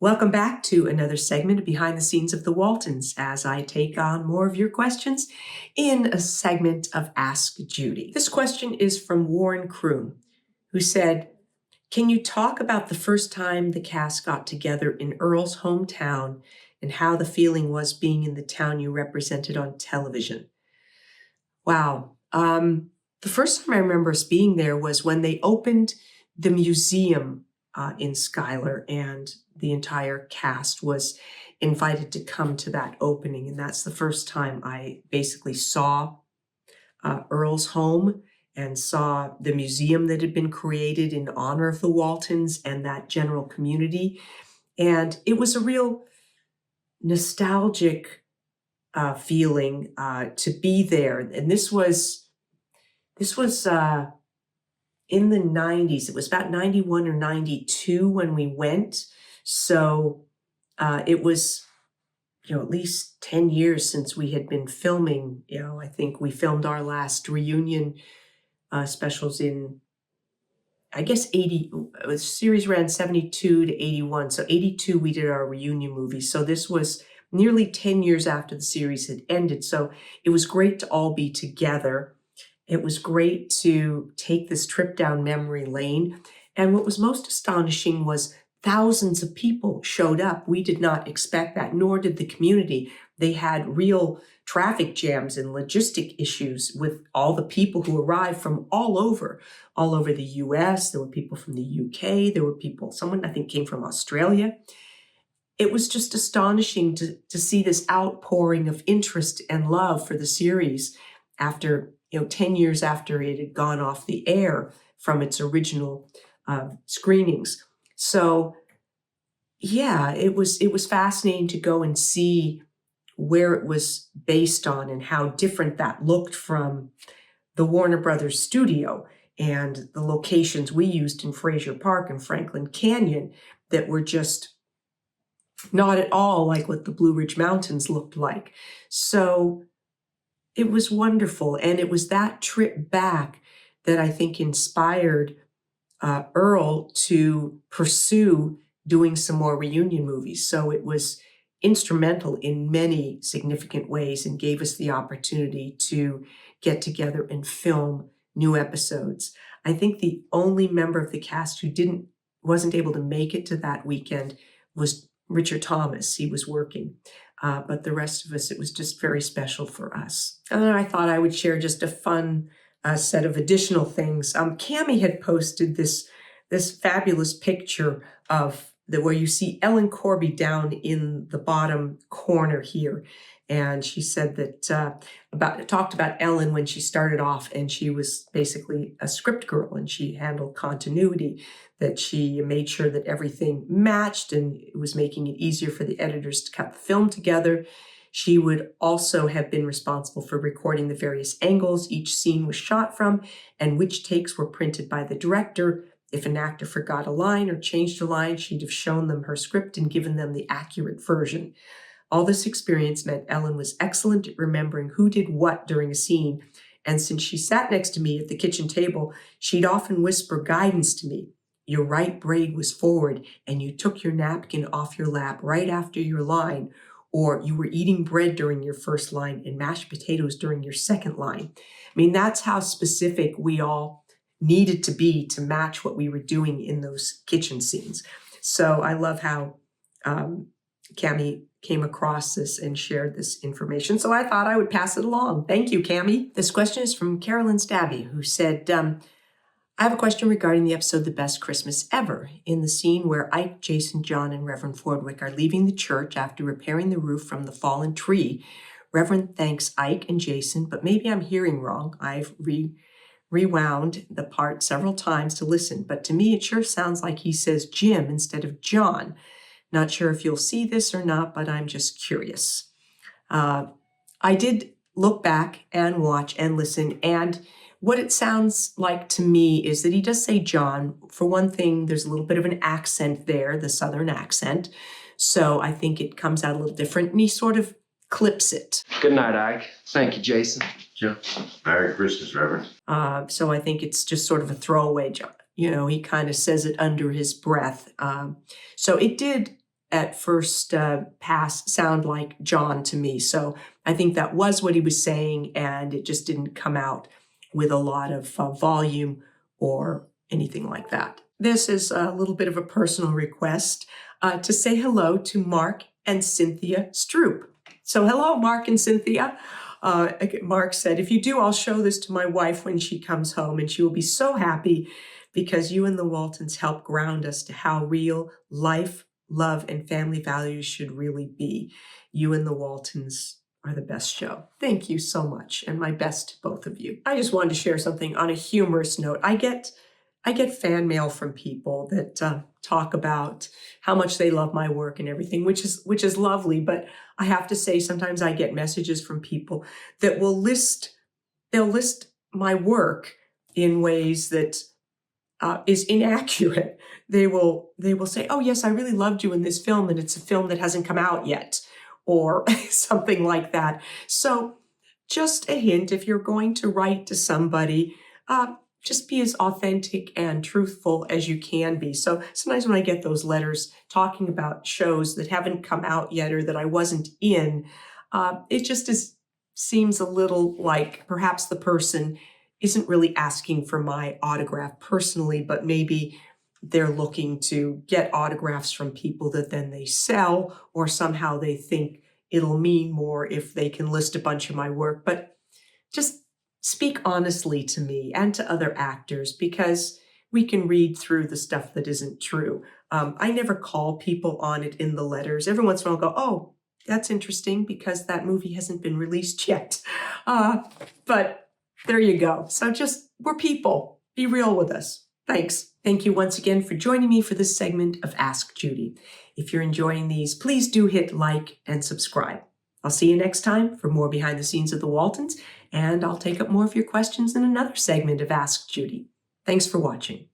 Welcome back to another segment of Behind the Scenes of the Waltons as I take on more of your questions in a segment of Ask Judy. This question is from Warren Kroom, who said, "Can you talk about the first time the cast got together in Earl's hometown and how the feeling was being in the town you represented on television?" Wow. The first time I remember us being there was when they opened the museum in Schuyler, and the entire cast was invited to come to that opening. And that's the first time I basically saw Earl's home and saw the museum that had been created in honor of the Waltons and that general community. And it was a real nostalgic feeling to be there. And this was in the 90s. It was about 91 or 92 when we went. So it was, at least 10 years since we had been filming. I think we filmed our last reunion specials in, I guess, 80. The series ran 72 to 81. So 82, we did our reunion movie. So this was nearly 10 years after the series had ended. So it was great to all be together. It was great to take this trip down memory lane. And what was most astonishing was thousands of people showed up. We did not expect that, nor did the community. They had real traffic jams and logistic issues with all the people who arrived from all over the US. There were people from the UK. There were people, someone I think came from Australia. It was just astonishing to see this outpouring of interest and love for the series after 10 years after it had gone off the air from its original screenings. So, yeah, it was fascinating to go and see where it was based on and how different that looked from the Warner Brothers studio and the locations we used in Fraser Park and Franklin Canyon that were just not at all like what the Blue Ridge Mountains looked like. So it was wonderful. And it was that trip back that I think inspired Earl to pursue doing some more reunion movies. So it was instrumental in many significant ways and gave us the opportunity to get together and film new episodes. I think the only member of the cast who wasn't able to make it to that weekend was Richard Thomas. He was working. But the rest of us, it was just very special for us. And then I thought I would share just a fun set of additional things. Cammie had posted this fabulous picture of where you see Ellen Corby down in the bottom corner here. And she said that talked about Ellen when she started off, and she was basically a script girl and she handled continuity, that she made sure that everything matched and it was making it easier for the editors to cut the film together. She would also have been responsible for recording the various angles each scene was shot from and which takes were printed by the director. If an actor forgot a line or changed a line, she'd have shown them her script and given them the accurate version. All this experience meant Ellen was excellent at remembering who did what during a scene. And since she sat next to me at the kitchen table, she'd often whisper guidance to me. Your right braid was forward and you took your napkin off your lap right after your line, or you were eating bread during your first line and mashed potatoes during your second line. I mean, that's how specific we all needed to be to match what we were doing in those kitchen scenes. So I love how Cammie came across this and shared this information. So I thought I would pass it along. Thank you, Cammie. This question is from Carolyn Stabby, who said, I have a question regarding the episode The Best Christmas Ever. In the scene where Ike, Jason, John, and Reverend Fordwick are leaving the church after repairing the roof from the fallen tree, Reverend thanks Ike and Jason, but maybe I'm hearing wrong. I've rewound the part several times to listen, but to me it sure sounds like he says Jim instead of John. Not sure if you'll see this or not, but I'm just curious. I did look back and watch and listen, and what it sounds like to me is that he does say John. For one thing, there's a little bit of an accent there, the Southern accent. So I think it comes out a little different, and he sort of clips it. Good night, Ike. Thank you, Jason. Yeah. Merry Christmas, Reverend. So I think it's just sort of a throwaway, John. He kind of says it under his breath. So it did at first pass sound like John to me. So I think that was what he was saying, and it just didn't come out with a lot of volume or anything like that. This is a little bit of a personal request to say hello to Mark and Cynthia Stroop. So hello, Mark and Cynthia. Mark said, if you do, I'll show this to my wife when she comes home, and she will be so happy because you and the Waltons help ground us to how real life, love, and family values should really be. You and the Waltons are the best show. Thank you so much, and my best to both of you. I just wanted to share something on a humorous note. I get fan mail from people that talk about how much they love my work and everything, which is lovely. But I have to say, sometimes I get messages from people that they'll list my work in ways that is inaccurate. They will say, oh yes, I really loved you in this film, and it's a film that hasn't come out yet, or something like that. So just a hint, if you're going to write to somebody, just be as authentic and truthful as you can be. So sometimes when I get those letters talking about shows that haven't come out yet or that I wasn't in, it just seems a little like perhaps the person isn't really asking for my autograph personally, but maybe they're looking to get autographs from people that then they sell, or somehow they think it'll mean more if they can list a bunch of my work. But just speak honestly to me and to other actors, because we can read through the stuff that isn't true. I never call people on it in the letters. Every once in a while I'll go, oh, that's interesting because that movie hasn't been released yet. But there you go. So just, we're people. Be real with us. Thanks. Thank you once again for joining me for this segment of Ask Judy. If you're enjoying these, please do hit like and subscribe. I'll see you next time for more behind the scenes of the Waltons, and I'll take up more of your questions in another segment of Ask Judy. Thanks for watching.